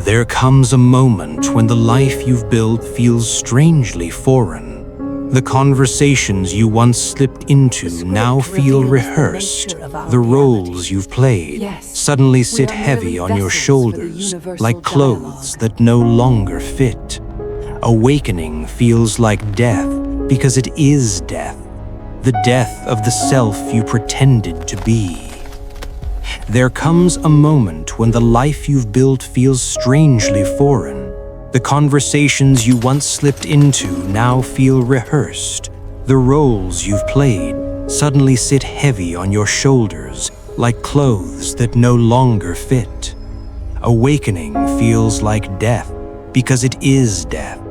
There comes a moment when the life you've built feels strangely foreign. The conversations you once slipped into now feel rehearsed. The roles you've played suddenly sit heavy on your shoulders, like clothes that no longer fit. Awakening feels like death because it is death, the death of the self you pretended to be. There comes a moment when the life you've built feels strangely foreign. The conversations you once slipped into now feel rehearsed. The roles you've played suddenly sit heavy on your shoulders, like clothes that no longer fit. Awakening feels like death because it is death,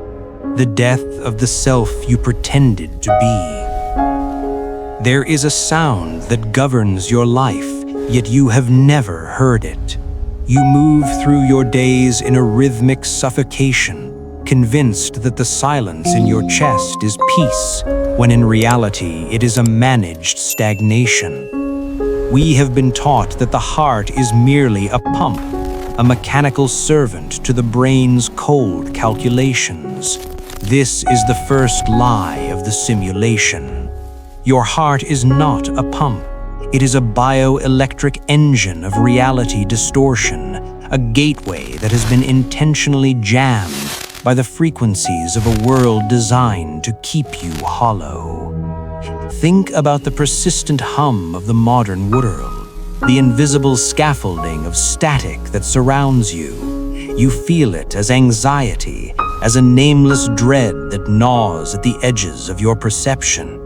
the death of the self you pretended to be. There is a sound that governs your life, yet you have never heard it. You move through your days in a rhythmic suffocation, convinced that the silence in your chest is peace, when in reality it is a managed stagnation. We have been taught that the heart is merely a pump, a mechanical servant to the brain's cold calculations. This is the first lie of the simulation. Your heart is not a pump. It is a bioelectric engine of reality distortion, a gateway that has been intentionally jammed by the frequencies of a world designed to keep you hollow. Think about the persistent hum of the modern world, the invisible scaffolding of static that surrounds you. You feel it as anxiety, as a nameless dread that gnaws at the edges of your perception.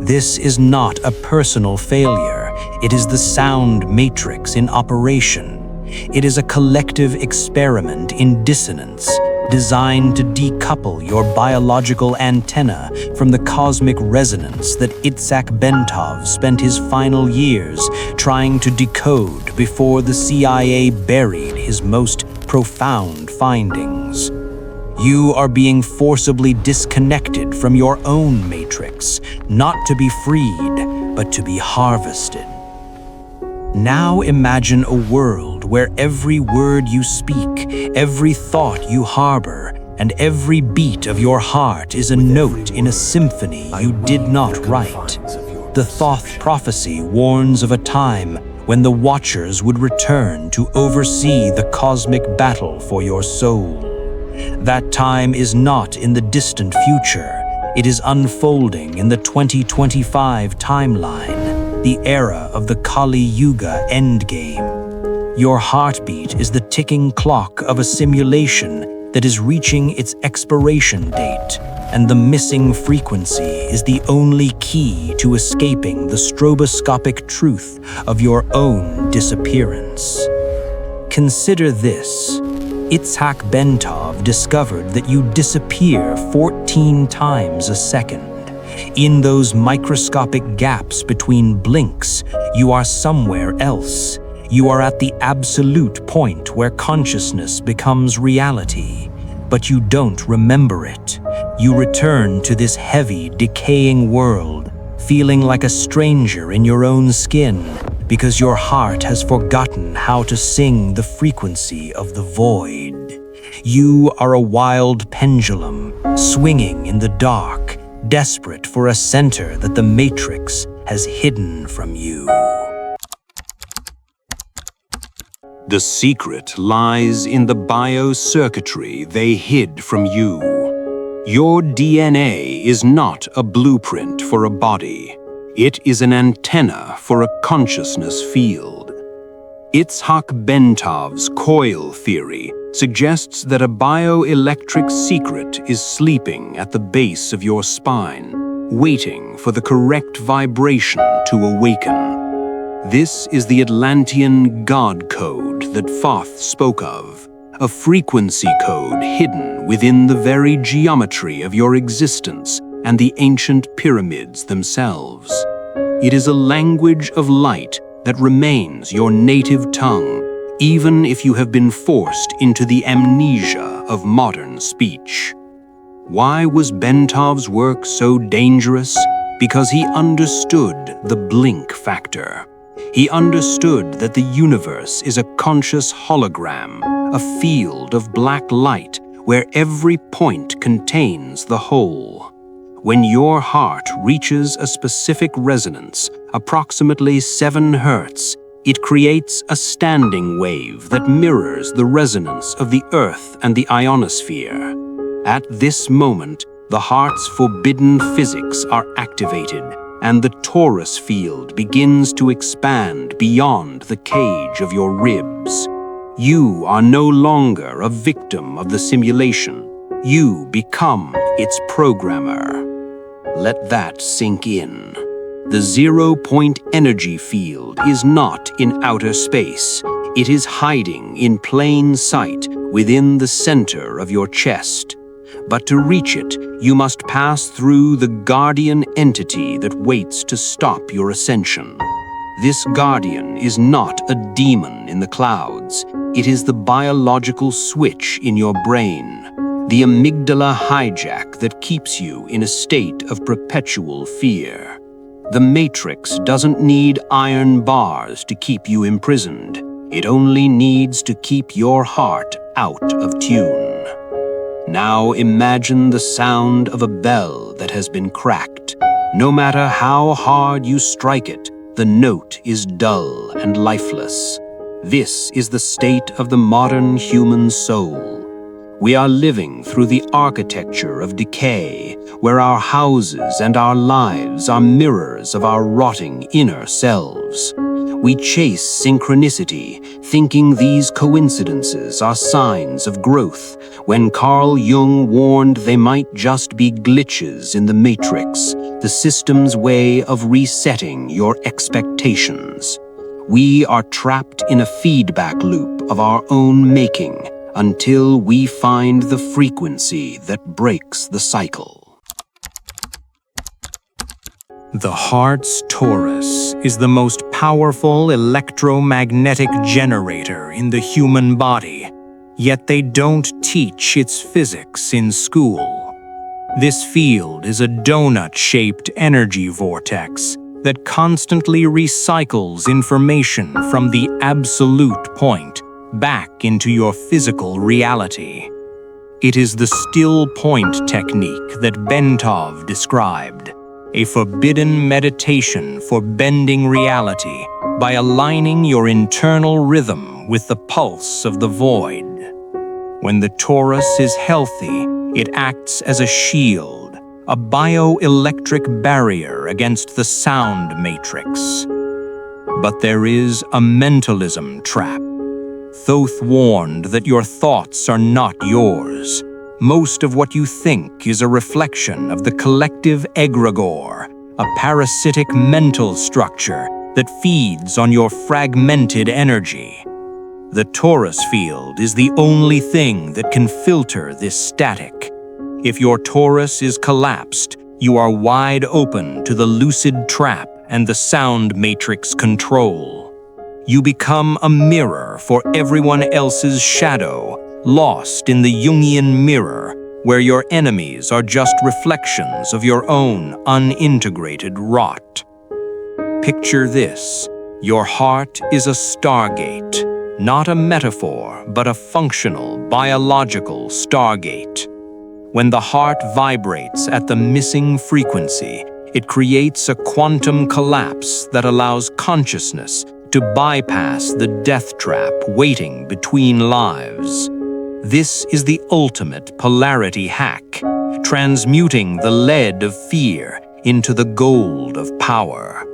This is not a personal failure. It is the sound matrix in operation. It is a collective experiment in dissonance, designed to decouple your biological antenna from the cosmic resonance that Itzhak BENTOV'S spent his final years trying to decode before the CIA buried his most profound findings. You are being forcibly disconnected from your own matrix, not to be freed, but to be harvested. Now imagine a world where every word you speak, every thought you harbor, and every beat of your heart is a note in a symphony you did not write. The Thoth prophecy warns of a time when the Watchers would return to oversee the cosmic battle for your soul. That time is not in the distant future. It is unfolding in the 2025 timeline, the era of the Kali Yuga endgame. Your heartbeat is the ticking clock of a simulation that is reaching its expiration date, and the missing frequency is the only key to escaping the stroboscopic truth of your own disappearance. Consider this. Itzhak BENTOV discovered that you disappear 14 times a second. In those microscopic gaps between blinks, you are somewhere else. You are at the absolute point where consciousness becomes reality, but you don't remember it. You return to this heavy, decaying world, feeling like a stranger in your own skin, because your heart has forgotten how to sing the frequency of the void. You are a wild pendulum, swinging in the dark, desperate for a center that the Matrix has hidden from you. The secret lies in the biocircuitry they hid from you. Your DNA is not a blueprint for a body. It is an antenna for a consciousness field. Itzhak BENTOV'S coil theory suggests that a bioelectric secret is sleeping at the base of your spine, waiting for the correct vibration to awaken. This is the Atlantean God code that Thoth spoke of, a frequency code hidden within the very geometry of your existence and the ancient pyramids themselves. It is a language of light that remains your native tongue, even if you have been forced into the amnesia of modern speech. Why was BENTOV'S work so dangerous? Because he understood the blink factor. He understood that the universe is a conscious hologram, a field of black light where every point contains the whole. When your heart reaches a specific resonance, approximately 7 Hertz, it creates a standing wave that mirrors the resonance of the Earth and the ionosphere. At this moment, the heart's forbidden physics are activated, and the torus field begins to expand beyond the cage of your ribs. You are no longer a victim of the simulation. You become its programmer. Let that sink in. The 0-point energy field is not in outer space. It is hiding in plain sight within the center of your chest. But to reach it, you must pass through the guardian entity that waits to stop your ascension. This guardian is not a demon in the clouds. It is the biological switch in your brain, the amygdala hijack that keeps you in a state of perpetual fear. The Matrix doesn't need iron bars to keep you imprisoned. It only needs to keep your heart out of tune. Now imagine the sound of a bell that has been cracked. No matter how hard you strike it, the note is dull and lifeless. This is the state of the modern human soul. We are living through the architecture of decay, where our houses and our lives are mirrors of our rotting inner selves. We chase synchronicity, thinking these coincidences are signs of growth, when Carl Jung warned they might just be glitches in the matrix, the system's way of resetting your expectations. We are trapped in a feedback loop of our own making, until we find the frequency that breaks the cycle. The heart's torus is the most powerful electromagnetic generator in the human body, yet they don't teach its physics in school. This field is a donut-shaped energy vortex that constantly recycles information from the absolute point back into your physical reality. It is the still point technique that Bentov described, a forbidden meditation for bending reality by aligning your internal rhythm with the pulse of the void. When the torus is healthy, it acts as a shield, a bioelectric barrier against the sound matrix. But there is a mentalism trap. Thoth warned that your thoughts are not yours. Most of what you think is a reflection of the collective egregore, a parasitic mental structure that feeds on your fragmented energy. The torus field is the only thing that can filter this static. If your torus is collapsed, you are wide open to the lucid trap and the sound matrix control. You become a mirror for everyone else's shadow, lost in the Jungian mirror, where your enemies are just reflections of your own unintegrated rot. Picture this: your heart is a stargate, not a metaphor, but a functional, biological stargate. When the heart vibrates at the missing frequency, it creates a quantum collapse that allows consciousness to bypass the death trap waiting between lives. This is the ultimate polarity hack, transmuting the lead of fear into the gold of power.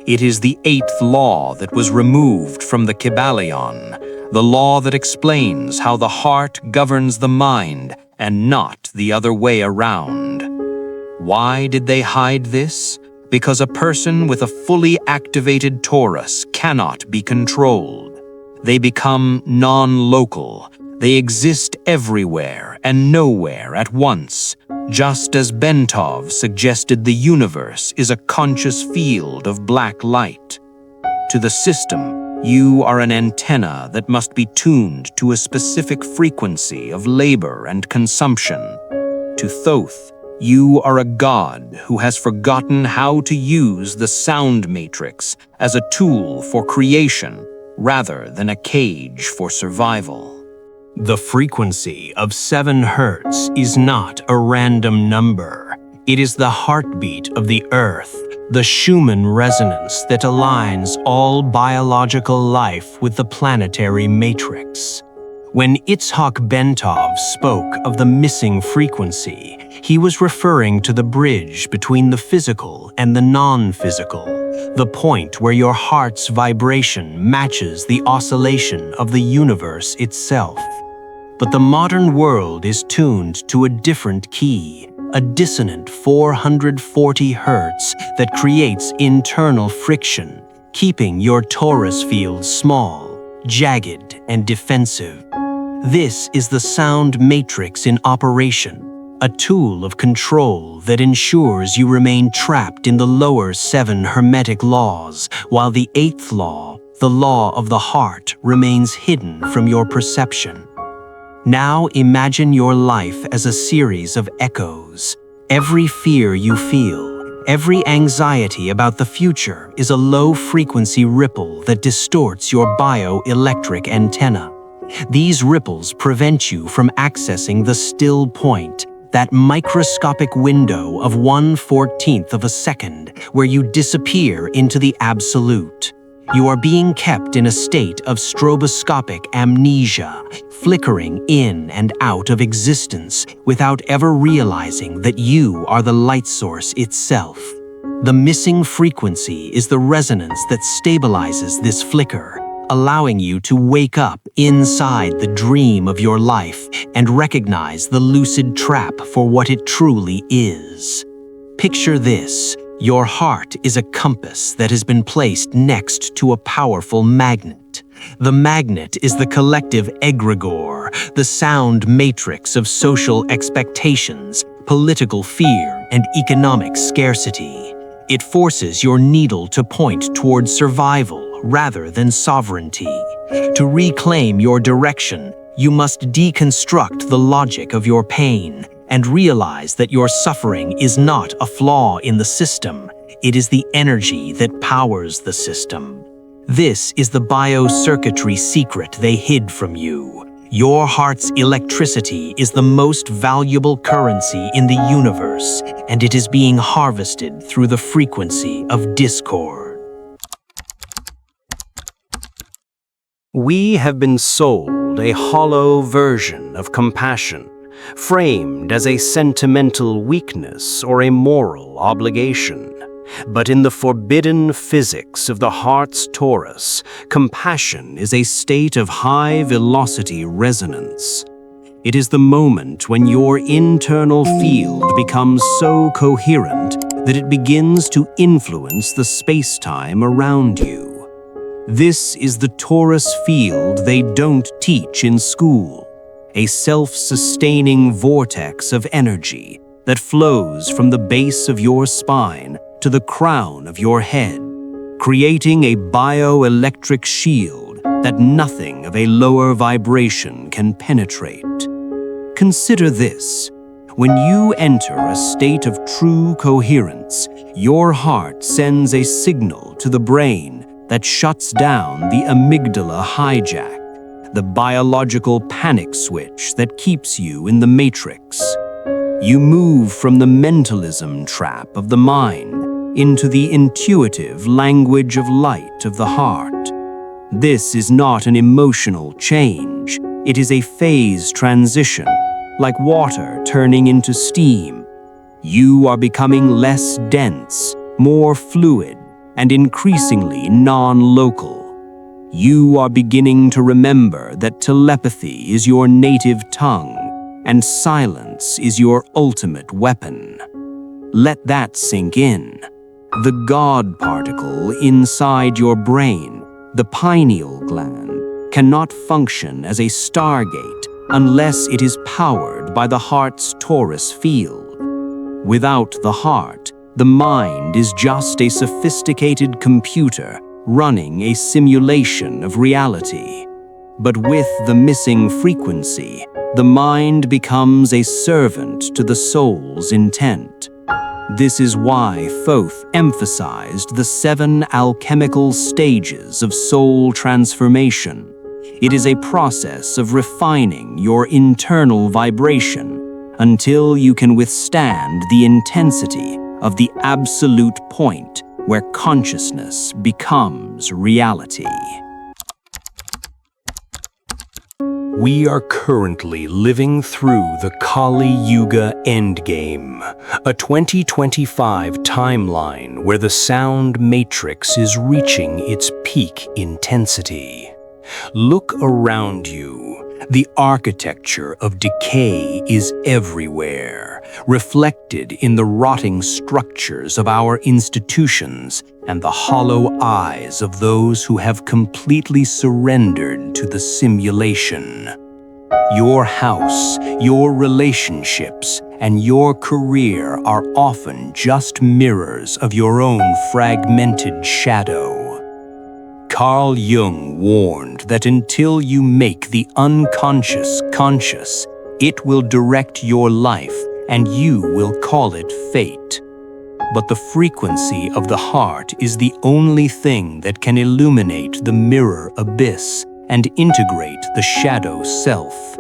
It is the 8th law that was removed from the Kybalion, the law that explains how the heart governs the mind and not the other way around. Why did they hide this? Because a person with a fully activated torus cannot be controlled. They become non-local. They exist everywhere and nowhere at once, just as Bentov suggested the universe is a conscious field of black light. To the system, you are an antenna that must be tuned to a specific frequency of labor and consumption. To Thoth, You are a god who has forgotten how to use the sound matrix as a tool for creation rather than a cage for survival. The frequency of 7 Hertz is not a random number. It is the heartbeat of the Earth, the Schumann resonance that aligns all biological life with the planetary matrix. When Itzhak Bentov spoke of the missing frequency, he was referring to the bridge between the physical and the non-physical, the point where your heart's vibration matches the oscillation of the universe itself. But the modern world is tuned to a different key, a dissonant 440 Hertz that creates internal friction, keeping your torus field small, jagged, and defensive. This is the sound matrix in operation, a tool of control that ensures you remain trapped in the lower 7 hermetic laws, while the 8th law, the law of the heart, remains hidden from your perception. Now imagine your life as a series of echoes. Every fear you feel, every anxiety about the future is a low-frequency ripple that distorts your bioelectric antenna. These ripples prevent you from accessing the still point, that microscopic window of 1/14th of a second where you disappear into the absolute. You are being kept in a state of stroboscopic amnesia, flickering in and out of existence without ever realizing that you are the light source itself. The missing frequency is the resonance that stabilizes this flicker, allowing you to wake up inside the dream of your life and recognize the lucid trap for what it truly is. Picture this. Your heart is a compass that has been placed next to a powerful magnet. The magnet is the collective egregore, the sound matrix of social expectations, political fear, and economic scarcity. It forces your needle to point towards survival rather than sovereignty. To reclaim your direction, you must deconstruct the logic of your pain and realize that your suffering is not a flaw in the system. It is the energy that powers the system. This is the biocircuitry secret they hid from you. Your heart's electricity is the most valuable currency in the universe, and it is being harvested through the frequency of discord. We have been sold a hollow version of compassion, framed as a sentimental weakness or a moral obligation. But in the forbidden physics of the heart's torus, compassion is a state of high-velocity resonance. It is the moment when your internal field becomes so coherent that it begins to influence the space-time around you. This is the torus field they don't teach in school, a self-sustaining vortex of energy that flows from the base of your spine to the crown of your head, creating a bioelectric shield that nothing of a lower vibration can penetrate. Consider this. When you enter a state of true coherence, your heart sends a signal to the brain that shuts down the amygdala hijack, the biological panic switch that keeps you in the matrix. You move from the mentalism trap of the mind into the intuitive language of light of the heart. This is not an emotional change. It is a phase transition, like water turning into steam. You are becoming less dense, more fluid, and increasingly non-local. You are beginning to remember that telepathy is your native tongue, and silence is your ultimate weapon. Let that sink in. The God particle inside your brain, the pineal gland, cannot function as a stargate unless it is powered by the heart's torus field. Without the heart, the mind is just a sophisticated computer running a simulation of reality. But with the missing frequency, the mind becomes a servant to the soul's intent. This is why Thoth emphasized the 7 alchemical stages of soul transformation. It is a process of refining your internal vibration until you can withstand the intensity of the absolute point where consciousness becomes reality. We are currently living through the Kali Yuga endgame, a 2025 timeline where the sound matrix is reaching its peak intensity. Look around you. The architecture of decay is everywhere, reflected in the rotting structures of our institutions and the hollow eyes of those who have completely surrendered to the simulation. Your house, your relationships, and your career are often just mirrors of your own fragmented shadow. Carl Jung warned that until you make the unconscious conscious, it will direct your life and you will call it fate. But the frequency of the heart is the only thing that can illuminate the mirror abyss and integrate the shadow self.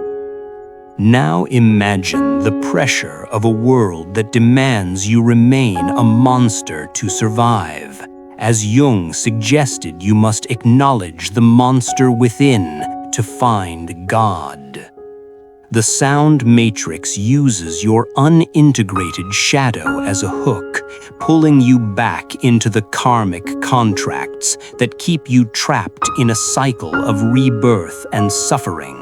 Now imagine the pressure of a world that demands you remain a monster to survive. As Jung suggested, you must acknowledge the monster within to find God. The sound matrix uses your unintegrated shadow as a hook, pulling you back into the karmic contracts that keep you trapped in a cycle of rebirth and suffering.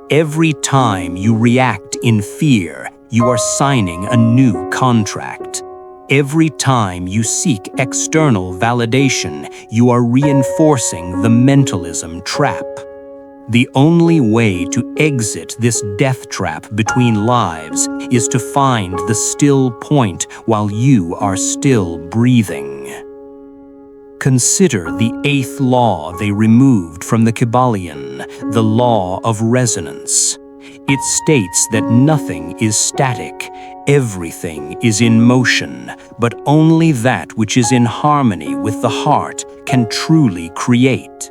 Every time you react in fear, you are signing a new contract. Every time you seek external validation, you are reinforcing the mentalism trap. The only way to exit this death trap between lives is to find the still point while you are still breathing. Consider the 8th law they removed from the Kybalion, the law of resonance. It states that nothing is static, everything is in motion, but only that which is in harmony with the heart can truly create.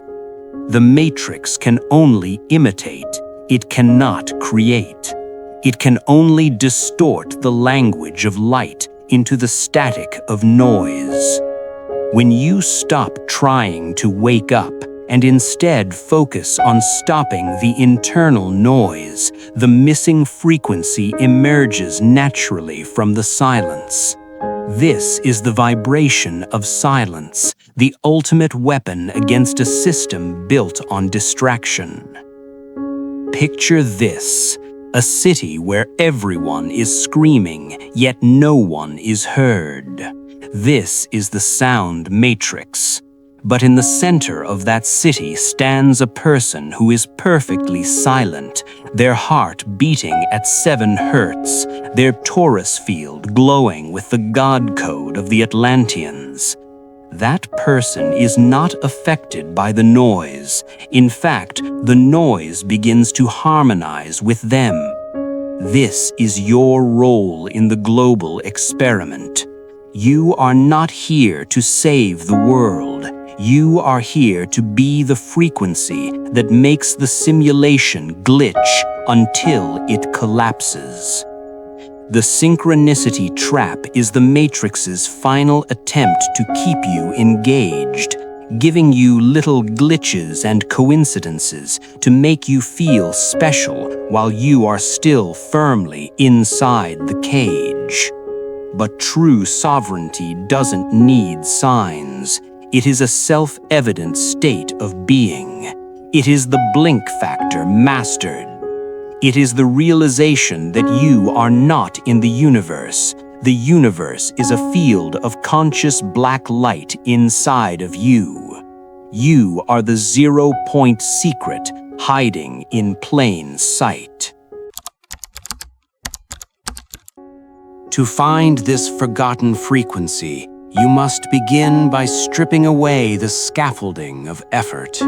The matrix can only imitate, it cannot create. It can only distort the language of light into the static of noise. When you stop trying to wake up and instead focus on stopping the internal noise, the missing frequency emerges naturally from the silence. This is the vibration of silence, the ultimate weapon against a system built on distraction. Picture this, a city where everyone is screaming, yet no one is heard. This is the sound matrix. But in the center of that city stands a person who is perfectly silent, their heart beating at 7 hertz, their Torus field glowing with the God code of the Atlanteans. That person is not affected by the noise. In fact, the noise begins to harmonize with them. This is your role in the global experiment. You are not here to save the world. You are here to be the frequency that makes the simulation glitch until it collapses. The synchronicity trap is the matrix's final attempt to keep you engaged, giving you little glitches and coincidences to make you feel special while you are still firmly inside the cage. But true sovereignty doesn't need signs. It is a self-evident state of being. It is the blink factor mastered. It is the realization that you are not in the universe. The universe is a field of conscious black light inside of you. You are the 0-point secret hiding in plain sight. To find this forgotten frequency, you must begin by stripping away the scaffolding of effort.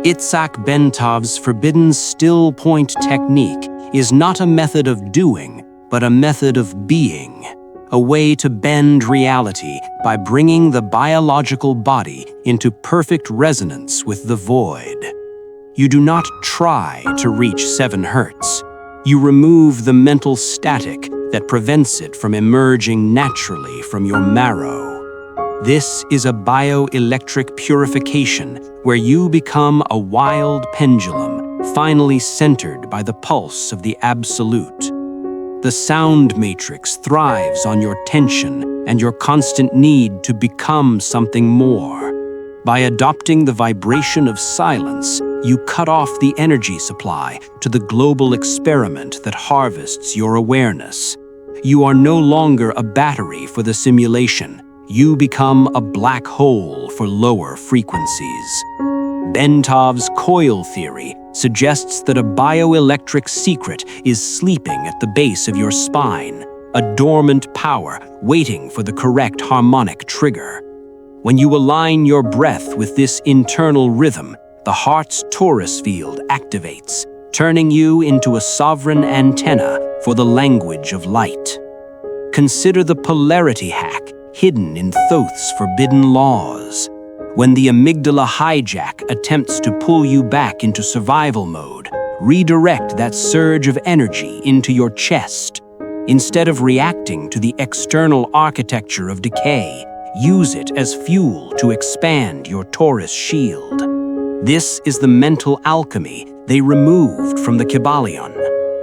Itzhak BENTOV'S forbidden still point technique is not a method of doing, but a method of being, a way to bend reality by bringing the biological body into perfect resonance with the void. You do not try to reach 7 Hertz. You remove the mental static that prevents it from emerging naturally from your marrow. This is a bioelectric purification where you become a wild pendulum, finally centered by the pulse of the Absolute. The sound matrix thrives on your tension and your constant need to become something more. By adopting the vibration of silence, you cut off the energy supply to the global experiment that harvests your awareness. You are no longer a battery for the simulation. You become a black hole for lower frequencies. BENTOV'S coil theory suggests that a bioelectric secret is sleeping at the base of your spine, a dormant power waiting for the correct harmonic trigger. When you align your breath with this internal rhythm, the heart's Torus field activates, turning you into a sovereign antenna for the language of light. Consider the polarity hack hidden in Thoth's forbidden laws. When the amygdala hijack attempts to pull you back into survival mode, redirect that surge of energy into your chest. Instead of reacting to the external architecture of decay, use it as fuel to expand your Torus shield. This is the mental alchemy they removed from the Kybalion,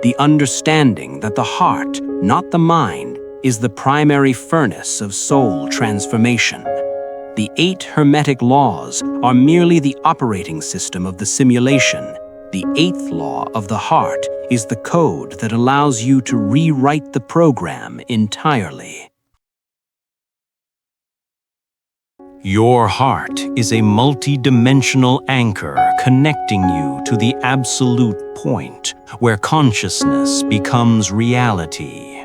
the understanding that the heart, not the mind, is the primary furnace of soul transformation. The 8 Hermetic laws are merely the operating system of the simulation. The 8th law of the heart is the code that allows you to rewrite the program entirely. Your heart is a multi-dimensional anchor connecting you to the absolute point where consciousness becomes reality.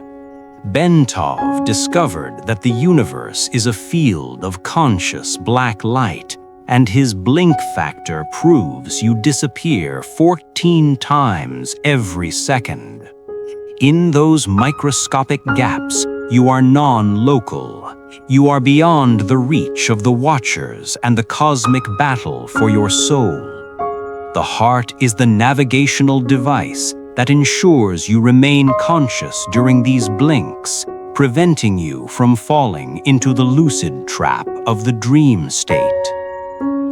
BENTOV discovered that the universe is a field of conscious black light, and his blink factor proves you disappear 14 times every second. In those microscopic gaps, you are non-local. You are beyond the reach of the Watchers and the cosmic battle for your soul. The heart is the navigational device that ensures you remain conscious during these blinks, preventing you from falling into the lucid trap of the dream state.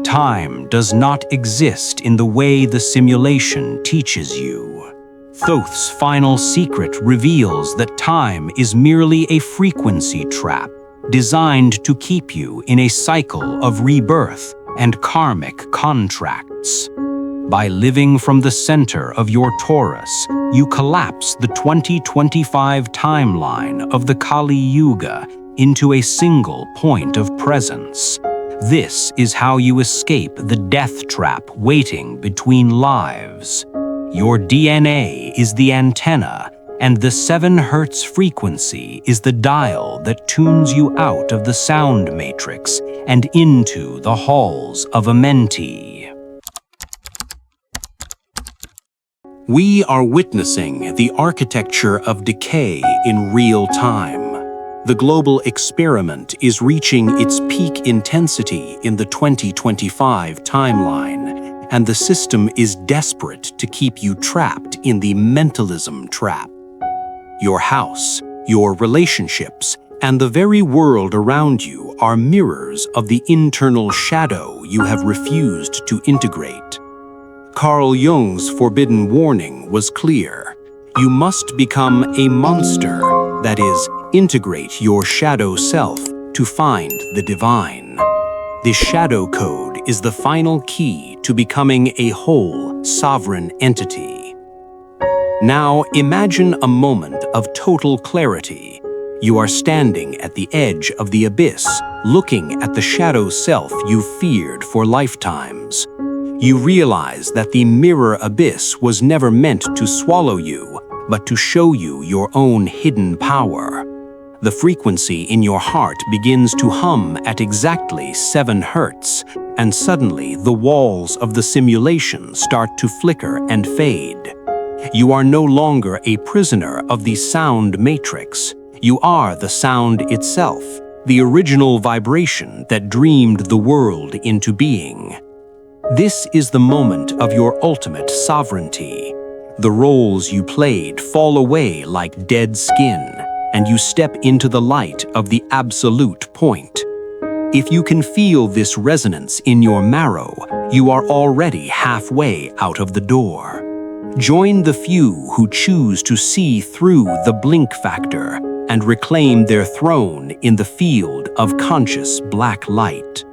Time does not exist in the way the simulation teaches you. Thoth's final secret reveals that time is merely a frequency trap designed to keep you in a cycle of rebirth and karmic contracts. By living from the center of your Torus, you collapse the 2025 timeline of the Kali Yuga into a single point of presence. This is how you escape the death trap waiting between lives. Your DNA is the antenna, and the 7 Hertz frequency is the dial that tunes you out of the sound matrix and into the halls of Amenti. We are witnessing the architecture of decay in real time. The global experiment is reaching its peak intensity in the 2025 timeline, and the system is desperate to keep you trapped in the mentalism trap. Your house, your relationships, and the very world around you are mirrors of the internal shadow you have refused to integrate. Carl Jung's forbidden warning was clear. You must become a monster, that is, integrate your shadow self to find the divine. This shadow code is the final key to becoming a whole, sovereign entity. Now imagine a moment of total clarity. You are standing at the edge of the abyss, looking at the shadow self you feared for lifetimes. You realize that the mirror abyss was never meant to swallow you, but to show you your own hidden power. The frequency in your heart begins to hum at exactly 7 hertz, and suddenly the walls of the simulation start to flicker and fade. You are no longer a prisoner of the sound matrix. You are the sound itself, the original vibration that dreamed the world into being. This is the moment of your ultimate sovereignty. The roles you played fall away like dead skin, and you step into the light of the absolute point. If you can feel this resonance in your marrow, you are already halfway out of the door. Join the few who choose to see through the blink factor and reclaim their throne in the field of conscious black light.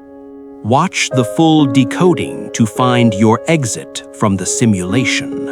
Watch the full decoding to find your exit from the simulation.